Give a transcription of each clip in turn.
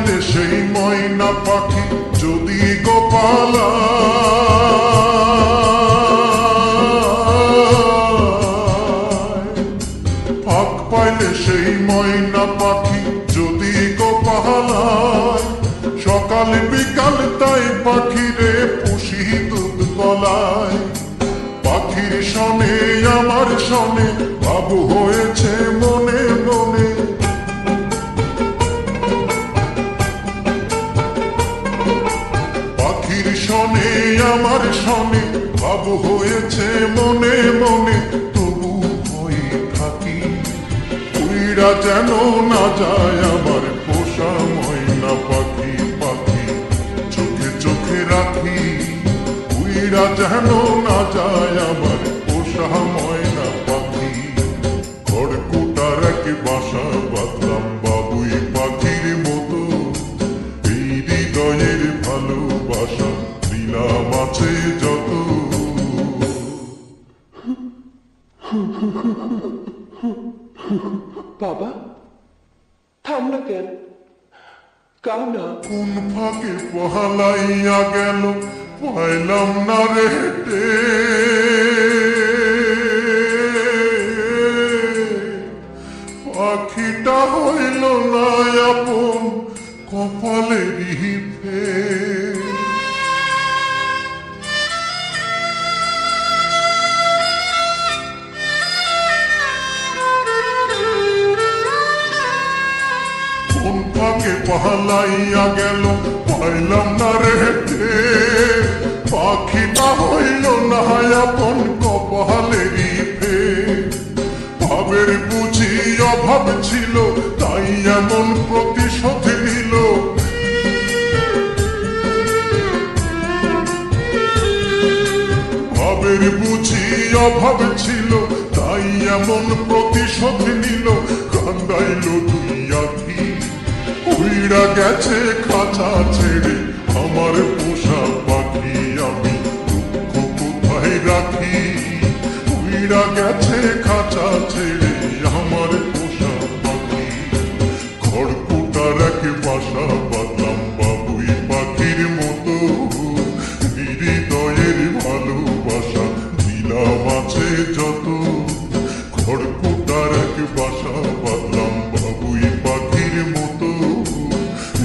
পাইলে সেই ময়না পাখি যদি গোপালা ফাঁক পাইলে সেই ময়না পাখি যদি গোপালায় সকাল বিকাল তাই পাখিরে পুষি দুধ গলায় পাখির শনে আমার শনে বাবু হয়েছে মনে মনে পাখির শনে আমার শনে বাবু হয়েছে মনে মনে তবু হয়ে থাকি উইরা যেন না যায় আমার পোষা ময়না পাখি পাখি চোখে চোখে রাখি উইরা যেন না যায় আমার পোষা ময়না পাখি খড়কুটার এক বাসা বাঁধলাম বাবুই পাখির মতো এই হৃদয়ের ভালোবাসা দিলাম আছে যত বাবা থাম না কেন কাও না কোন ফাঁকে পহালাইয়া গেল পাইলাম না রে হেঁটে পাখিটা হইল না আপন কপালেরই ফের কোন ফাঁকে পালাইয়া গেল পাইলাম না রে হেঁটে পাখিটা হইল না আপন কপালেরই ফের ভাবের বুঝি অভাব ছিল তাই এমন প্রতিশোধ নিল ভাবের বুঝি অভাব ছিল তাই এমন প্রতিশোধ নিল কান্দাইল দুই আখি উইরা গেছে খাঁচা ছেড়ে আমার পোষা পাখি আমি দুঃখ কোথায় রাখি উইরা গেছে খাঁচা ছেড়ে আমার পোষা পাখি খড়কুটার এক বাসা বাঁধলাম বাবুই পাখির মতো হৃদয়ের ভালোবাসা দিলাম আছে যত খড়কুটার এক বাসা বাঁধলাম বাবুই পাখির মতো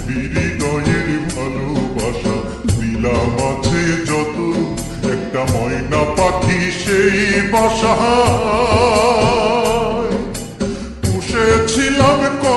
হৃদয়ের ভালোবাসা দিলাম আছে যত একটা ময়না পাখি সেই বাসা